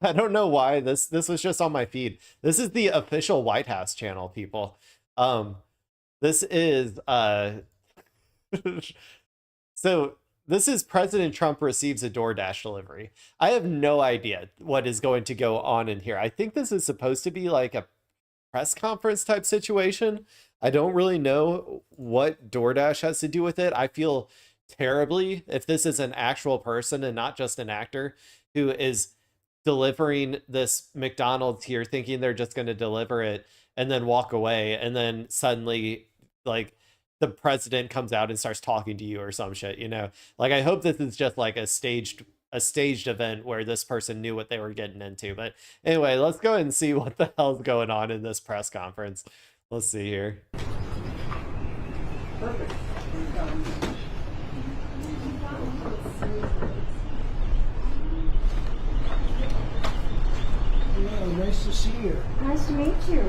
I don't know why this was just on my feed. This is the official White House channel, people. This is so this is President Trump receives a DoorDash delivery. I have no idea what is going to go on in here. I think this is supposed to be like a press conference type situation. I don't really know what DoorDash has to do with it. I feel terribly if this is an actual person and not just an actor who is delivering this McDonald's here thinking they're just going to deliver it and then walk away, and then suddenly like the president comes out and starts talking to you or some shit, you know? Like, I hope this is just like a staged event where this person knew what they were getting into. But anyway, let's go ahead and see what the hell's going on in this press conference. Let's see here. Perfect. Nice to see you. Nice to meet you.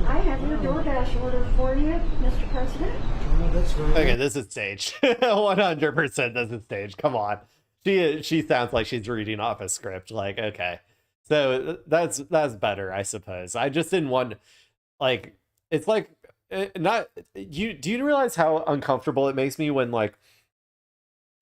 I have your DoorDash order for you, Mr. President. Oh, that's very Okay, this is staged. 100% this is staged. Come on. She sounds like she's reading off a script. Like, okay. So that's better, I suppose. I just didn't want, like, it's like, not, do you realize how uncomfortable it makes me when, like,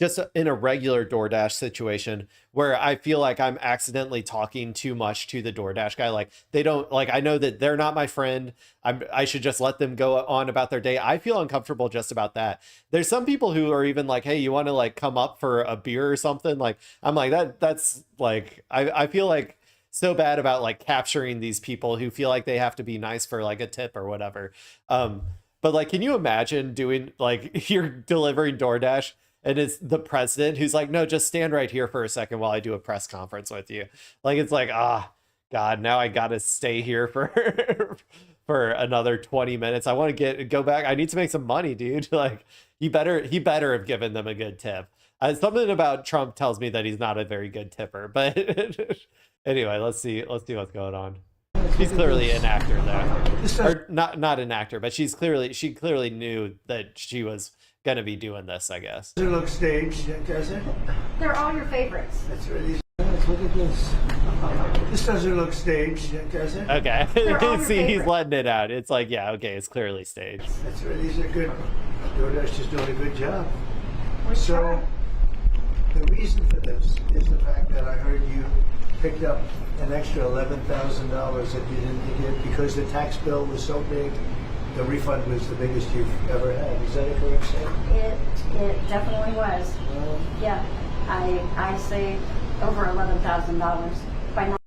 just in a regular DoorDash situation where I feel like I'm accidentally talking too much to the DoorDash guy. Like, they don't, like, I know that they're not my friend. I should just let them go on about their day. I feel uncomfortable just about that. There's some people who are even like, hey, you want to like come up for a beer or something? Like, I'm like, that's like, I feel like so bad about like capturing these people who feel like they have to be nice for like a tip or whatever. But like, can you imagine doing like, you're delivering DoorDash and it's the president who's like, no, just stand right here for a second while I do a press conference with you. Like, it's like, God, now I got to stay here for for another 20 minutes. I want to go back. I need to make some money, dude. Like, he better have given them a good tip. Something about Trump tells me that he's not a very good tipper. But anyway, let's see what's going on. She's clearly an actor, though, or not an actor, but she clearly knew that she was gonna be doing this, I guess. Does it look staged, does it? They're all your favorites. That's really nice. Look at this. This doesn't look staged, does it? Okay. See, he's favorites. letting it out. It's like, yeah, okay, it's clearly staged. That's right. These are good. DoorDash is doing a good job. We So, try. the reason for this is the fact that I heard you picked up an extra $11,000 that you didn't get because the tax bill was so big. The refund was the biggest you've ever had. Is that a correct statement? It definitely was. Yeah, I saved over $11,000 by not.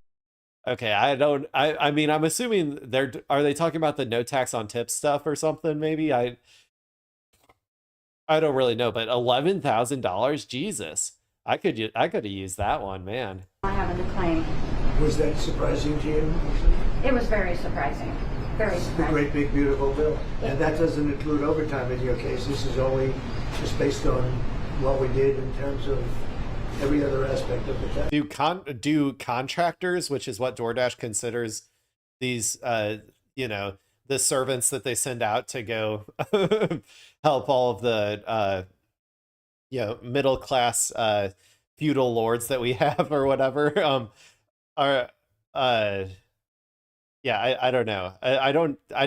Okay, I mean, I'm assuming are they talking about the no tax on tips stuff or something? Maybe I don't really know, but $11,000, Jesus, I could have used that one, man. Having to claim. Was that surprising to you? It was very surprising. Very The surprising. great big beautiful bill. And that doesn't include overtime in your case. This is only just based on what we did in terms of every other aspect of the tax. Do contractors, which is what DoorDash considers these, the servants that they send out to go help all of the, middle class feudal lords that we have or whatever, I don't know. I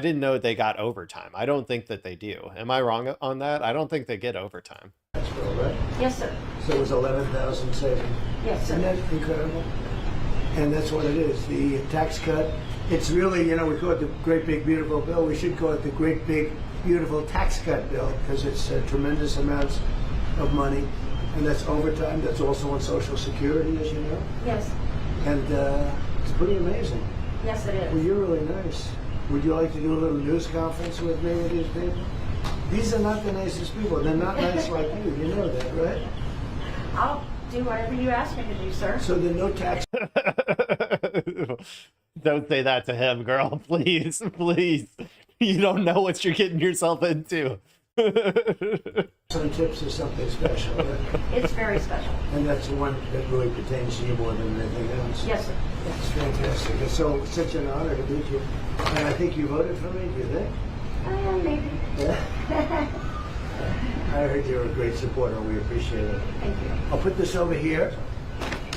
didn't know they got overtime. I don't think that they do. Am I wrong on that? I don't think they get overtime. That's real, right? Yes, sir. So it was 11,000 saving. Yes, sir. Isn't that incredible? And that's what it is. The tax cut, it's really, we call it the great big beautiful bill. We should call it the great big beautiful tax cut bill because it's tremendous amounts of money. And that's overtime. That's also on Social Security, as you know. Yes. And it's pretty amazing. Yes, it Well, is. you're really nice. Would you like to do a little news conference with me with these people? These are not the nicest people. They're not nice like you. You know that, right? I'll do whatever you ask me to do, sir. So the no tax. Don't say that to him, girl. Please, please. You don't know what you're getting yourself into. Some tips is something special, right? It's very special. And that's the one that really pertains to you more than anything else. Yes, sir. It's fantastic. It's such an honor to meet you. And I think you voted for me, do you think? Maybe. Yeah. I heard you're a great supporter. We appreciate it. Thank you. I'll put this over here.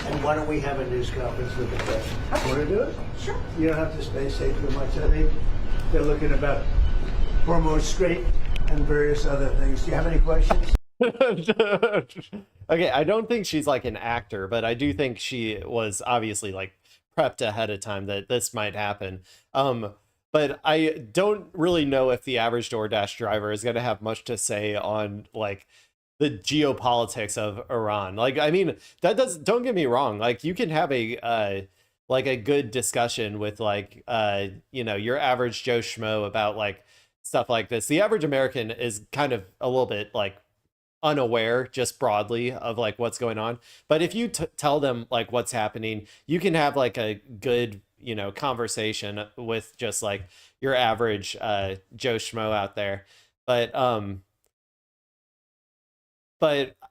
And why don't we have a news conference with the press? Want to do it? Sure. You don't have to stay safe too much. I think they're looking about hormone straight and various other things. Do you have any questions? Okay, I don't think she's like an actor, but I do think she was obviously like prepped ahead of time that this might happen. But I don't really know if the average DoorDash driver is going to have much to say on like the geopolitics of Iran. Like, I mean, don't get me wrong. Like, you can have a like a good discussion with like you know, your average Joe Schmo about like stuff like this. The average American is kind of a little bit like unaware just broadly of like what's going on. But if you tell them like what's happening, you can have like a good, you know, conversation with just like your average Joe Schmo out there. But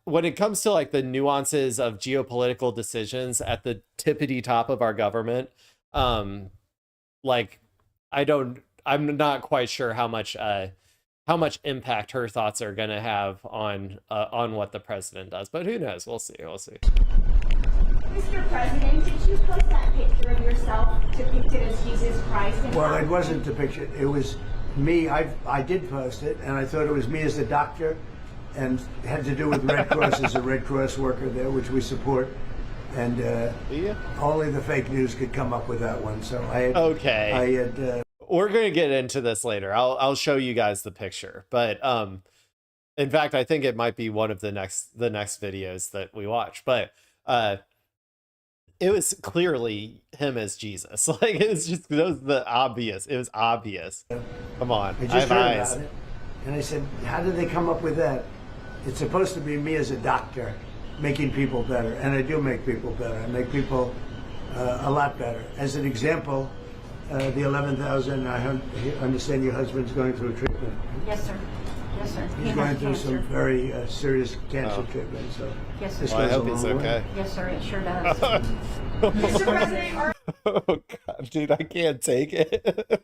when it comes to like the nuances of geopolitical decisions at the tippity top of our government, like I'm not quite sure how much impact her thoughts are going to have on what the president does. But who knows? We'll see. We'll see. Mr. President, did you post that picture of yourself depicted as Jesus Christ? Well, it wasn't depicted. It was me. I did post it, and I thought it was me as a doctor, and it had to do with Red Cross as a Red Cross worker there, which we support. And only the fake news could come up with that one. So I had, we're going to get into this later. I'll show you guys the picture. But in fact, I think it might be one of the next videos that we watch. But it was clearly him as Jesus. Like, it was just, it was obvious. Come on. I just heard about it. And I said, how did they come up with that? It's supposed to be me as a doctor making people better. And I do make people better. I make people a lot better. As an example, the 11,000, I understand your husband's going through treatment. Yes, sir. Yes, sir. He's going through some very serious cancer treatment. So yes, sir. Well, I hope he's okay. Yes, sir. It sure does. Mr. President, oh God, dude, I can't take it.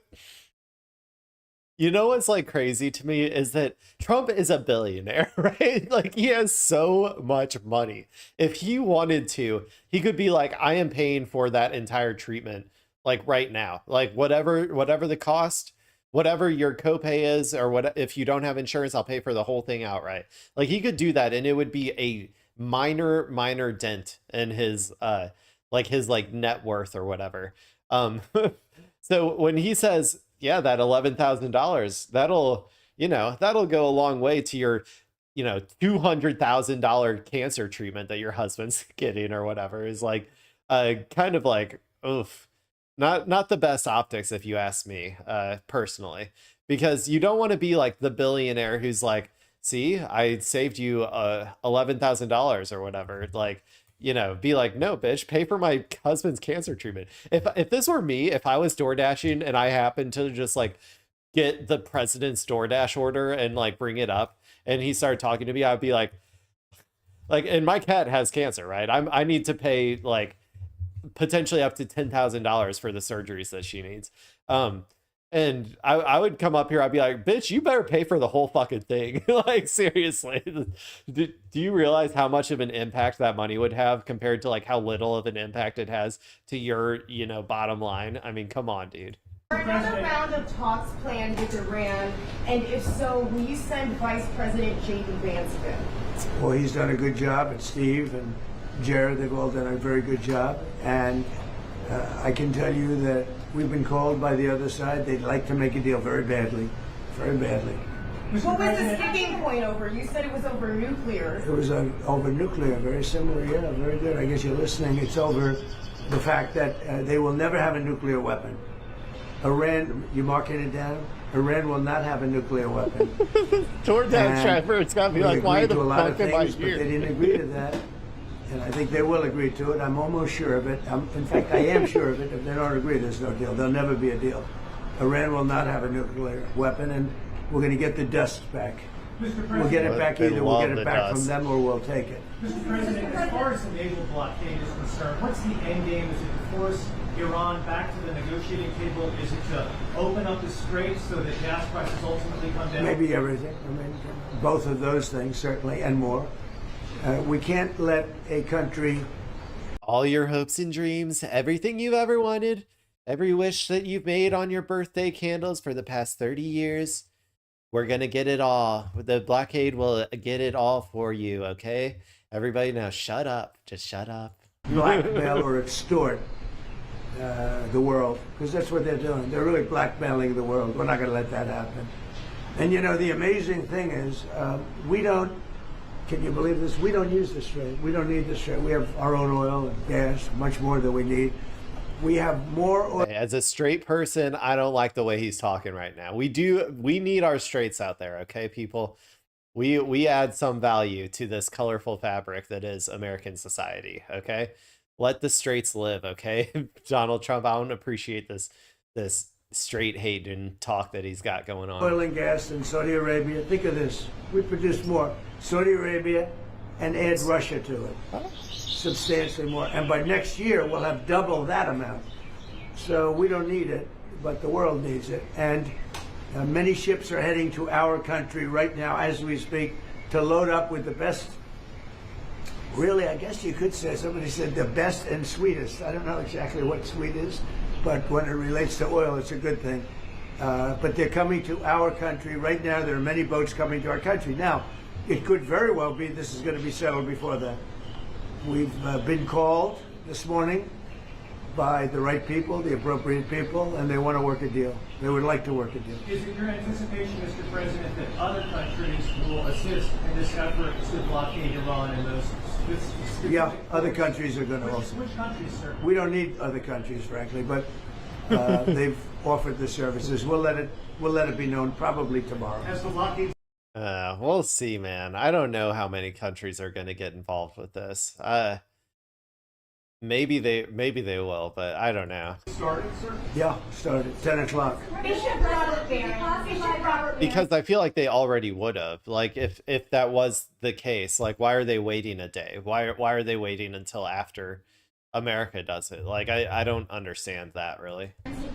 You know what's like crazy to me is that Trump is a billionaire, right? Like, he has so much money. If he wanted to, he could be like, I am paying for that entire treatment, like right now, like whatever the cost, whatever your copay is, or what, if you don't have insurance, I'll pay for the whole thing outright. Like, he could do that, and it would be a minor dent in his like net worth or whatever. So when he says, yeah, that $11,000, that'll go a long way to your, $200,000 cancer treatment that your husband's getting or whatever, is like kind of like, oof, not the best optics, if you ask me, personally, because you don't want to be like the billionaire who's like, see, I saved you $11,000 or whatever. Like, be like, no, bitch, pay for my husband's cancer treatment. If this were me, if I was door dashing and I happened to just like get the president's DoorDash order and like bring it up and he started talking to me, I'd be like, and my cat has cancer, right? I need to pay like potentially up to $10,000 for the surgeries that she needs. And I would come up here, I'd be like, bitch, you better pay for the whole fucking thing. Like, seriously, do you realize how much of an impact that money would have compared to like how little of an impact it has to your, bottom line? I mean, come on, dude. Another round of talks planned with Iran, and if so, will you send Vice President J.D. Vance in? Well, he's done a good job, and Steve and Jared, they've all done a very good job, and I can tell you that we've been called by the other side. They'd like to make a deal very badly, very badly. What was the sticking point over? You said it was over nuclear. It was over nuclear, very similar, yeah, very good. I guess you're listening. It's over the fact that they will never have a nuclear weapon. Iran, you marking it down? Iran will not have a nuclear weapon. DoorDash driver, it's got to be like, why the fuck am I here? But they didn't agree to that. And I think they will agree to it. I'm almost sure of it. In fact, I am sure of it. If they don't agree, there's no deal. There'll never be a deal. Iran will not have a nuclear weapon, and we're going to get the dust back. We'll get it back either. We'll get it back from them, or we'll take it. Mr. President, as far as the naval blockade is concerned, what's the end game? Is it to force Iran back to the negotiating table? Is it to open up the straits so that gas prices ultimately come down? Maybe everything. I mean, both of those things, certainly, and more. We can't let a country All your hopes and dreams, everything you've ever wanted, every wish that you've made on your birthday candles for the past 30 years. We're gonna get it all. The blockade will get it all for you, okay? Everybody now shut up. Just shut up. Blackmail or extort the world, because that's what they're doing. They're really blackmailing the world. We're not going to let that happen. And you know, the amazing thing is, we don't, can you believe this? We don't use the strait. We don't need the strait. We have our own oil and gas, much more than we need. We have more oil. As a straight person, I don't like the way he's talking right now. We need our straights out there, okay, people? We add some value to this colorful fabric that is American society, okay? Let the straights live, okay? Donald Trump, I don't appreciate this straight hate and talk that he's got going on. Oil and gas in Saudi Arabia. Think of this. We produce more Saudi Arabia and add Russia to it. Substantially more. And by next year, we'll have double that amount. So we don't need it, but the world needs it. And many ships are heading to our country right now as we speak to load up with the best. Really, I guess you could say, somebody said the best and sweetest. I don't know exactly what sweet is, but when it relates to oil, it's a good thing. But they're coming to our country right now. There are many boats coming to our country. Now, it could very well be this is going to be settled before that. We've been called this morning by the right people, the appropriate people, and they want to work a deal. They would like to work a deal. Is it your anticipation, Mr. President, that other countries will assist in this effort to blockade Iran and those? Yeah, other countries are going to also. Which countries, sir? We don't need other countries, frankly, but they've offered the services. We'll let it be known probably tomorrow. As the blockade. We'll see, man. I don't know how many countries are going to get involved with this. Maybe they will, but I don't know. Started, sir? Yeah, started 10 o'clock. Bishop Robert Barron. Bishop Robert Because I feel like they already would have. Like if that was the case, like why are they waiting a day? Why are they waiting until after America does it? Like I don't understand that really.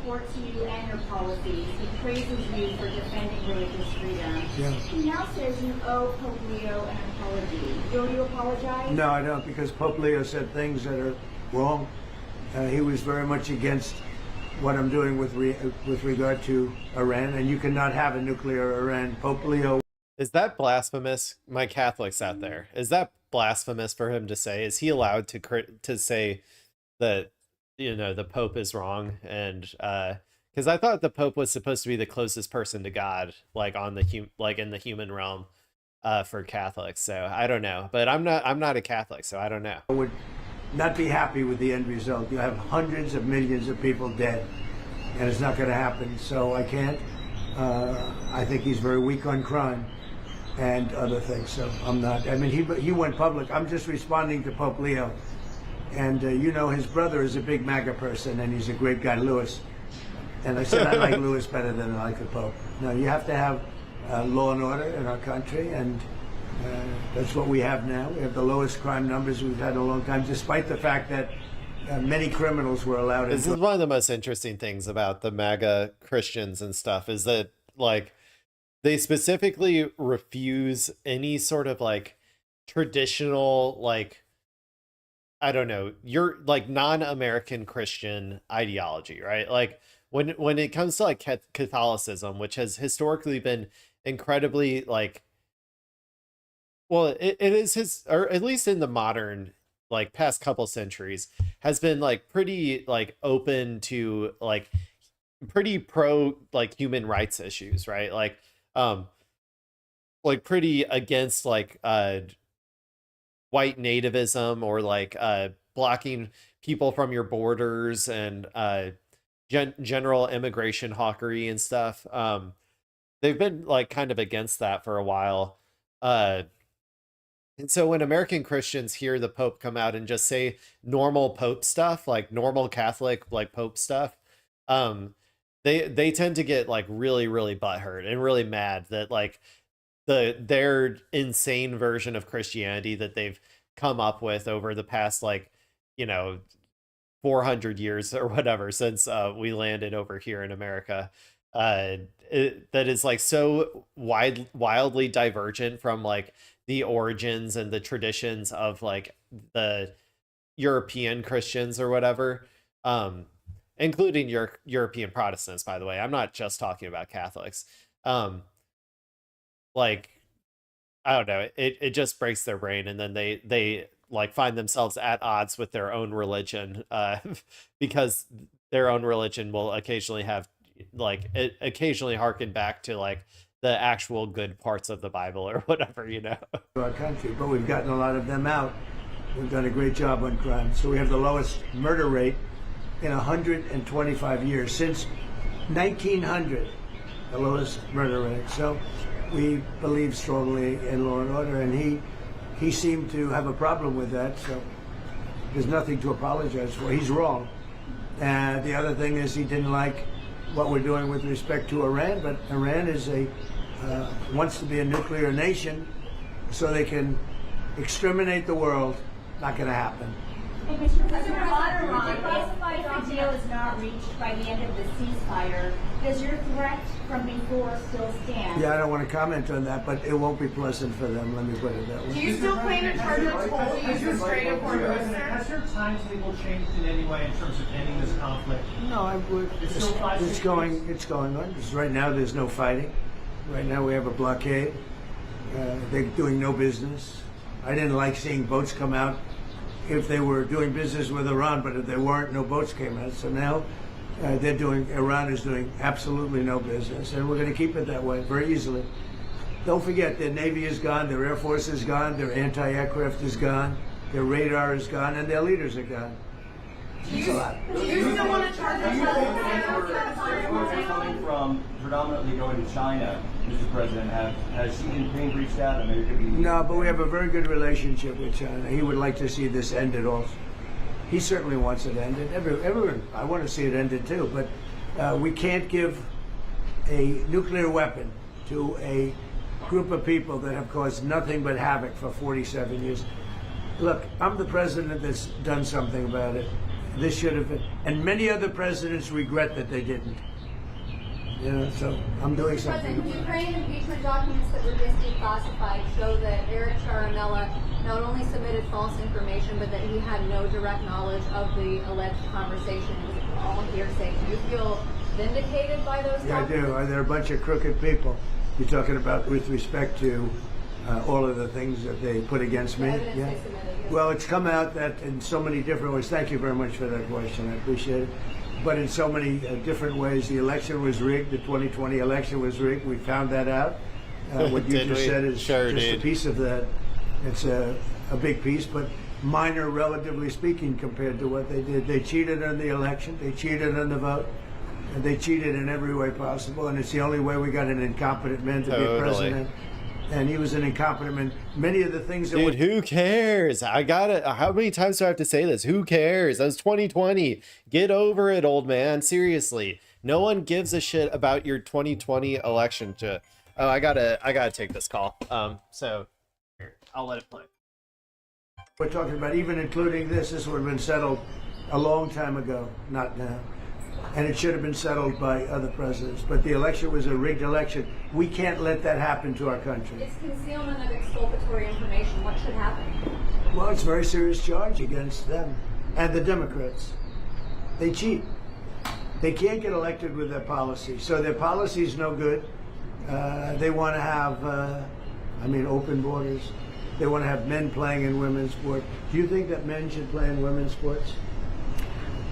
supports you and your policies. He praises you for defending religious freedom. Yeah. He now says you owe Pope Leo an apology. Will you apologize? No, I don't, because Pope Leo said things that are wrong. He was very much against what I'm doing with regard to Iran, and you cannot have a nuclear Iran. Pope Leo. Is that blasphemous? My Catholics out there, is that blasphemous for him to say? Is he allowed to say that, you know, the Pope is wrong? And because I thought the Pope was supposed to be the closest person to God, like on the in the human realm, for Catholics. So I don't know, but I'm not a Catholic, so I don't know. Would not be happy with the end result. You have hundreds of millions of people dead, and it's not going to happen. So I can't. I think he's very weak on crime and other things. So I'm not. I mean, he went public. I'm just responding to Pope Leo, and you know, his brother is a big MAGA person, and he's a great guy, Louis. And I said I like Louis better than I like the Pope. No, you have to have law and order in our country, and that's what we have now. We have the lowest crime numbers we've had in a long time, despite the fact that many criminals were allowed. This is one of the most interesting things about the MAGA Christians and stuff, is that like they specifically refuse any sort of like traditional, like, I don't know, you're like non-American Christian ideology, right? Like when it comes to like Catholicism, which has historically been incredibly like, well, it is or at least in the modern, like past couple centuries, has been like pretty like open to like pretty pro like human rights issues, right? Like pretty against like white nativism, or like blocking people from your borders, and general immigration hawkery and stuff. They've been like kind of against that for a while. And so when American Christians hear the Pope come out and just say normal Pope stuff, like normal Catholic like Pope stuff, they tend to get like really, really butthurt and really mad that like their insane version of Christianity that they've come up with over the past, like, you know, 400 years or whatever since we landed over here in America, that is like so wildly divergent from like the origins and the traditions of like the European Christians or whatever, including European Protestants, by the way. I'm not just talking about Catholics. Like, I don't know, it just breaks their brain, and then they like find themselves at odds with their own religion, because their own religion will occasionally have like occasionally harken back to like the actual good parts of the Bible or whatever, you know. Our country, but we've gotten a lot of them out. We've done a great job on crime. So we have the lowest murder rate in 125 years, since 1900, the lowest murder rate. So we believe strongly in law and order, and he seemed to have a problem with that. So there's nothing to apologize for. He's wrong. And the other thing is he didn't like what we're doing with respect to Iran, but Iran is wants to be a nuclear nation so they can exterminate the world. Not going to happen. Hey, Mr. President, if the deal is not reached by the end of the ceasefire, does your threat from before still stand? Yeah, I don't want to comment on that, but it won't be pleasant for them. Let me put it that way. Do you still plan to charge a toll to use the Strait of Hormuz? Has your timetable changed in any way in terms of ending this conflict? No, it's going on. Right now, there's no fighting. Right now, we have a blockade. They're doing no business. I didn't like seeing boats come out if they were doing business with Iran, but if they weren't, no boats came out. So now Iran is doing absolutely no business, and we're going to keep it that way very easily. Don't forget, their Navy is gone, their Air Force is gone, their anti-aircraft is gone, their radar is gone, and their leaders are gone. It's a lot. Do you still want to charge a toll? Coming from predominantly going to China, Mr. President, has Xi Jinping reached out? And maybe it could be... No, but we have a very good relationship with China. He would like to see this ended also. He certainly wants it ended. Everyone, I want to see it ended too, but we can't give a nuclear weapon to a group of people that have caused nothing but havoc for 47 years. Look, I'm the president that's done something about it. This should have been, and many other presidents regret that they didn't. You know, so I'm doing something. President, Ukraine impeachment documents that were just declassified show that Eric Charamella not only submitted false information, but that he had no direct knowledge of the alleged conversation. It was all hearsay. Do you feel vindicated by those documents? Yeah, I do. They're a bunch of crooked people. You're talking about with respect to all of the things that they put against me. Yeah. Well, it's come out that in so many different ways. Thank you very much for that question. I appreciate it. But in so many different ways, the election was rigged. The 2020 election was rigged. We found that out. What you just said is just a piece of that. It's a big piece, but minor, relatively speaking, compared to what they did. They cheated on the election. They cheated on the vote. And they cheated in every way possible. And it's the only way we got an incompetent man to be president. And he was an incompetent man. Many of the things that... Dude, who cares? I got it. How many times do I have to say this? Who cares? That was 2020. Get over it, old man. Seriously. No one gives a shit about your 2020 election. Oh, I gotta take this call. So here, I'll let it play. We're talking about, even including this would have been settled a long time ago, not now. And it should have been settled by other presidents. But the election was a rigged election. We can't let that happen to our country. It's concealment of exculpatory information. What should happen? Well, it's a very serious charge against them and the Democrats. They cheat. They can't get elected with their policy. So their policy is no good. They want to have, open borders. They want to have men playing in women's sports. Do you think that men should play in women's sports?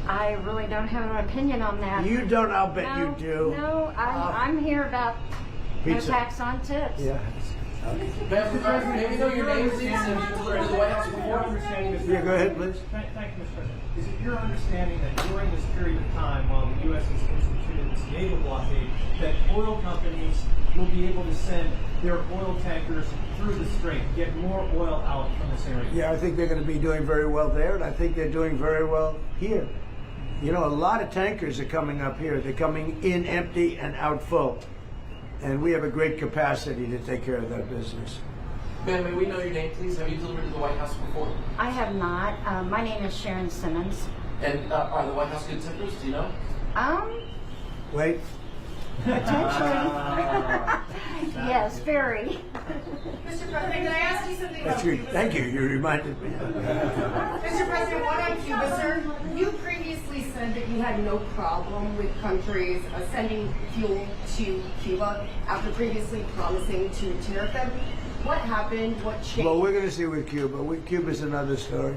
I really don't have an opinion on that. You don't? I'll bet you do. No, I'm here about pizza. No tax on tips. Yeah. Mr. President, even though your name is in the White House before, yeah, go ahead, please. Thank you, Mr. President. Is it your understanding that during this period of time, while the U.S. has instituted this naval blockade, that oil companies will be able to send their oil tankers through the strait, get more oil out from this area? Yeah, I think they're going to be doing very well there, and I think they're doing very well here. You know, a lot of tankers are coming up here. They're coming in empty and out full. And we have a great capacity to take care of that business. Ma'am, may we know your name, please? Have you delivered to the White House before? I have not. My name is Sharon Simmons. And are the White House good tempers? Do you know? Wait. Potentially. Yes, very. Mr. President, can I ask you something about Cuba? Thank you. You reminded me. Mr. President, one on Cuba, sir. You previously said that you had no problem with countries sending fuel to Cuba after previously promising to tariff them. What happened? What changed? Well, we're going to see with Cuba. Cuba's another story.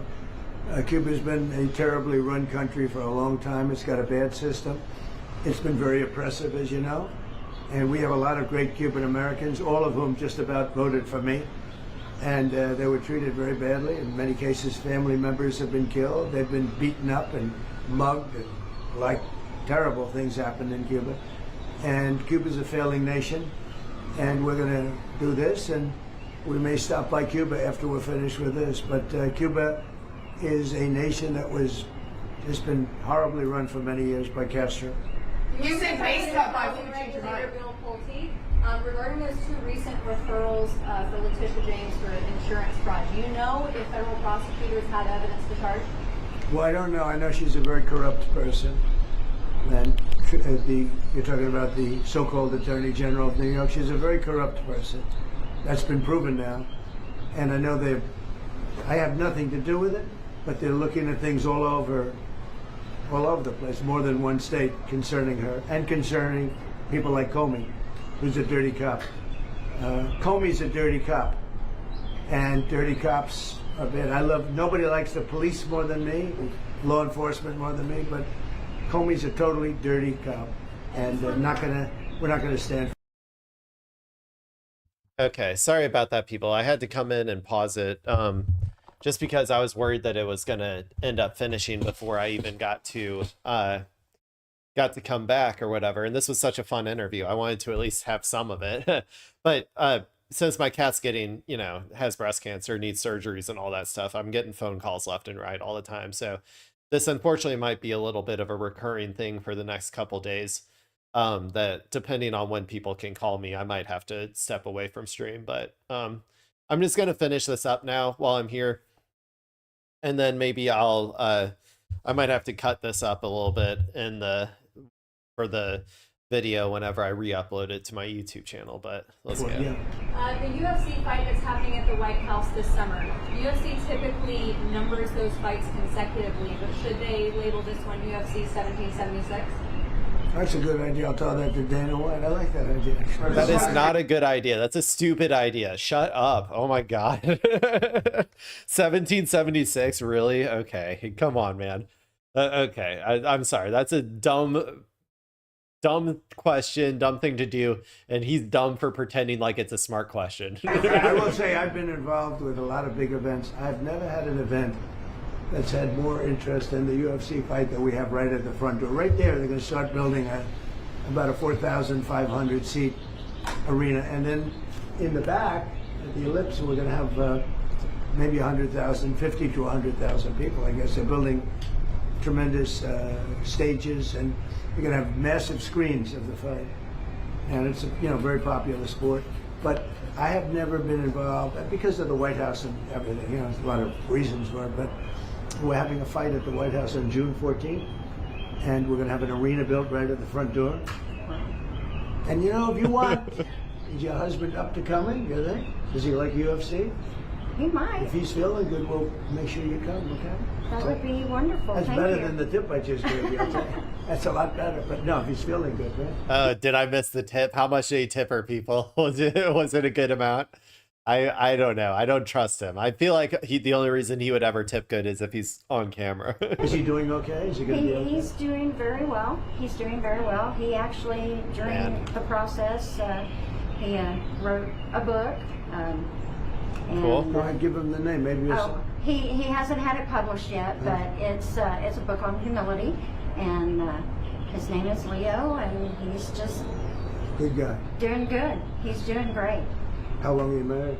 Cuba's been a terribly run country for a long time. It's got a bad system. It's been very oppressive, as you know. And we have a lot of great Cuban Americans, all of whom just about voted for me. And they were treated very badly. In many cases, family members have been killed. They've been beaten up and mugged, and like terrible things happened in Cuba. And Cuba's a failing nation. And we're going to do this, and we may stop by Cuba after we're finished with this. But Cuba is a nation that has been horribly run for many years by Castro. You said based on my regarding those two recent referrals for Letitia James for insurance fraud, do you know if federal prosecutors had evidence to charge? Well, I don't know. I know she's a very corrupt person. And you're talking about the so-called Attorney General of New York. She's a very corrupt person. That's been proven now. And I know I have nothing to do with it, but they're looking at things all over the place, more than one state, concerning her and concerning people like Comey, who's a dirty cop. Comey's a dirty cop, and dirty cops are bad. Nobody likes the police more than me, law enforcement more than me, but Comey's a totally dirty cop, and we're not gonna stand for. Okay, sorry about that, people. I had to come in and pause it just because I was worried that it was going to end up finishing before I even got to come back or whatever. And this was such a fun interview. I wanted to at least have some of it. But since my cat's getting, has breast cancer, needs surgeries and all that stuff, I'm getting phone calls left and right all the time. So this unfortunately might be a little bit of a recurring thing for the next couple days. That depending on when people can call me, I might have to step away from stream. But I'm just going to finish this up now while I'm here. And then maybe I might have to cut this up a little bit for the video whenever I re-upload it to my YouTube channel, but let's go. Yeah. The UFC fight that's happening at the White House this summer. UFC typically numbers those fights consecutively, but should they label this one UFC 1776? That's a good idea. I'll tell that to Dana White. I like that idea. That is not a good idea. That's a stupid idea. Shut up. Oh my God. 1776, really? Okay. Come on, man. Okay. I'm sorry. That's a dumb question, dumb thing to do, and he's dumb for pretending like it's a smart question. I will say I've been involved with a lot of big events. I've never had an event that's had more interest in the UFC fight that we have right at the front door. Right there, they're going to start building about a 4,500 seat arena. And then in the back, at the Ellipse, we're going to have maybe 100,000, 50 to 100,000 people, I guess. They're building tremendous stages, and you're going to have massive screens of the fight. And it's a very popular sport. But I have never been involved, because of the White House and everything, there's a lot of reasons for it, but we're having a fight at the White House on June 14th, and we're going to have an arena built right at the front door. And if you want, is your husband up to coming, you think? Does he like UFC? He might. If he's feeling good, we'll make sure you come, okay? That would be wonderful. That's Thank better you. than the tip I just gave you. That's a lot better. But no, if he's feeling good, right? Did I miss the tip? How much did he tip her, people? Was it a good amount? I don't know. I don't trust him. I feel like the only reason he would ever tip good is if he's on camera. Is he doing okay? Is he going to be okay? He's doing very well. He's doing very well. He actually, during the process, he wrote a book. Cool. Go ahead, give him the name. Maybe it's... He hasn't had it published yet, but it's a book on humility, and his name is Leo, and he's just good guy. Doing good. He's doing great. How long are you married?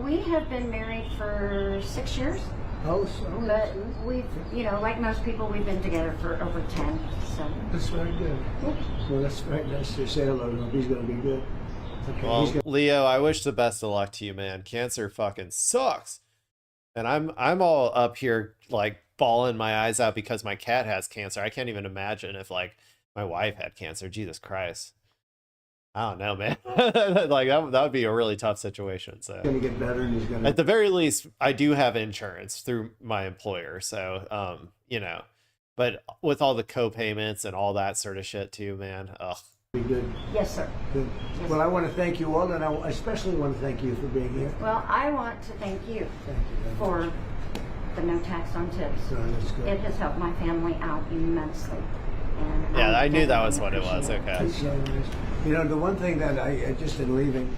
We have been married for 6 years. But we've, like most people, we've been together for over 10. So that's very good. Yeah. Well, that's very nice to say hello to him. He's going to be good. Okay. Well, Leo, I wish the best of luck to you, man. Cancer fucking sucks. And I'm all up here like bawling my eyes out because my cat has cancer. I can't even imagine if like my wife had cancer. Jesus Christ. I don't know, man. Like that would be a really tough situation. So Going to get better, and he's going to. at the very least, I do have insurance through my employer. So, you know, but with all the co-payments and all that sort of shit too, man. Ugh. Be good. Yes, sir. Good. Well, I want to thank you all, and I especially want to thank you for being here. Well, I want to thank you Thank you very much. for the no tax on tips. So that's good. It has helped my family out immensely. And Yeah, I knew that was what it was. appreciate Okay. It's so nice. You know, the one thing that I just in leaving,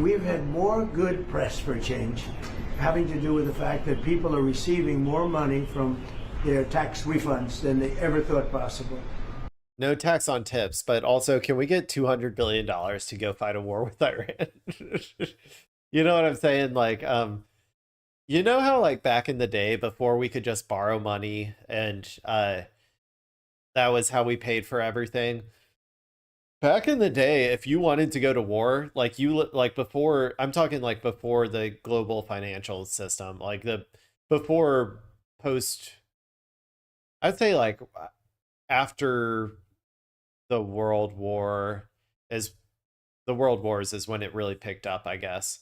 we've had more good press for a change, having to do with the fact that people are receiving more money from their tax refunds than they ever thought possible. No tax on tips, but also, can we get $200 billion to go fight a war with Iran? You know what I'm saying? Like, you know how like back in the day before we could just borrow money and that was how we paid for everything. Back in the day, if you wanted to go to war, like before, I'm talking like before the global financial system, like before post, I'd say like after the World Wars is when it really picked up, I guess.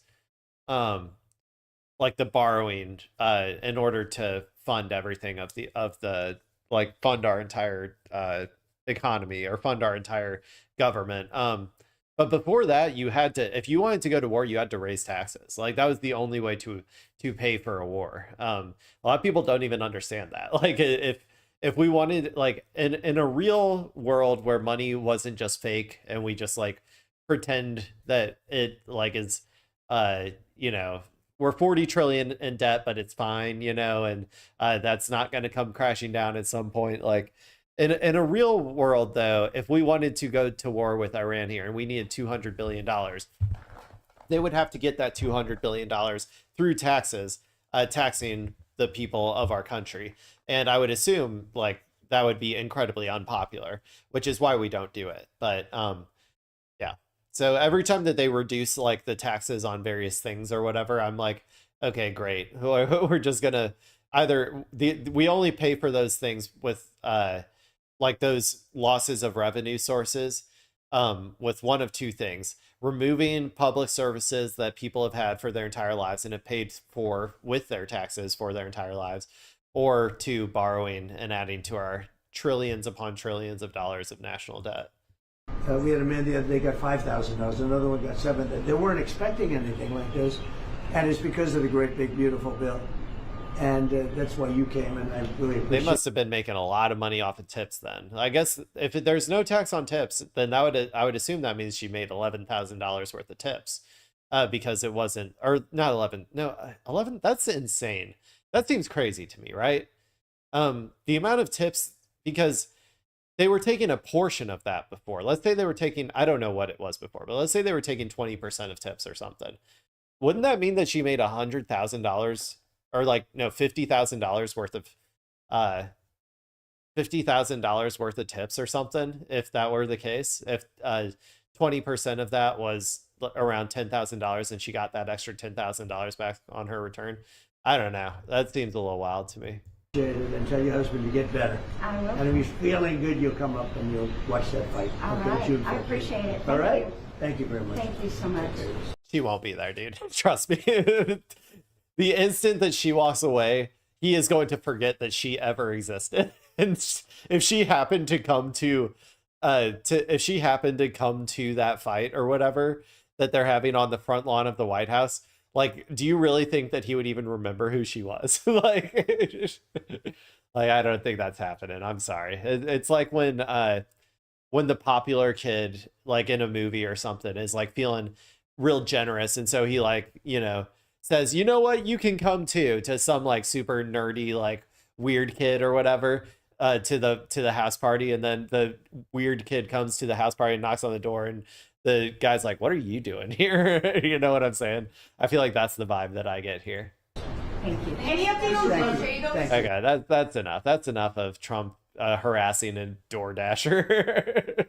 Like the borrowing in order to fund everything of the like fund our entire economy or fund our entire government. But before that, you had to, if you wanted to go to war, you had to raise taxes. Like that was the only way to pay for a war. A lot of people don't even understand that. Like if we wanted, like in a real world where money wasn't just fake and we just like pretend that it like is you know, we're 40 trillion in debt, but it's fine, you know, and that's not going to come crashing down at some point. Like in a real world, though, if we wanted to go to war with Iran here and we needed $200 billion, they would have to get that $200 billion through taxes, taxing the people of our country. And I would assume like that would be incredibly unpopular, which is why we don't do it. But yeah. So every time that they reduce like the taxes on various things or whatever, I'm like, okay, great. We're just gonna we only pay for those things with like those losses of revenue sources with one of two things: removing public services that people have had for their entire lives and have paid for with their taxes for their entire lives, or to borrowing and adding to our trillions upon trillions of dollars of national debt. We had a man the other day got $5,000. Another one got $7,000. They weren't expecting anything like this, and it's because of the great big beautiful bill. And that's why you came, and I really appreciate. They must have been making a lot of money off of tips then. I guess if there's no tax on tips, then I would assume that means she made $11,000 worth of tips, because it wasn't, or not 11. No, 11. That's insane. That seems crazy to me, right? The amount of tips, because they were taking a portion of that before. Let's say they were taking, I don't know what it was before, but let's say they were taking 20% of tips or something. Wouldn't that mean that she made $100,000 or like, no, $50,000 worth of, $50,000 worth of tips or something? If that were the case, if 20% of that was around $10,000 and she got that extra $10,000 back on her return. I don't know. That seems a little wild to me. And tell your husband to get better. I will. And if he's feeling good, you'll come up and you'll watch that fight. All Okay, right. June I 4th. appreciate it. All Thank right. you. Thank you very much. Thank you so much. She won't be there, dude. Trust me. The instant that she walks away, he is going to forget that she ever existed. And if she happened to come to that fight or whatever that they're having on the front lawn of the White House, like, do you really think that he would even remember who she was? Like I don't think that's happening. I'm sorry. It's like when the popular kid, like in a movie or something, is like feeling real generous, and so he like, you know, says, you know what, you can come too, to some like super nerdy like weird kid or whatever, to the house party, and then the weird kid comes to the house party and knocks on the door, and the guy's like, what are you doing here? You know what I'm saying? I feel like that's the vibe that I get here. Thank you. Any update on Thank you. potatoes? Thank you. Okay, that's enough. That's enough of Trump harassing a DoorDasher.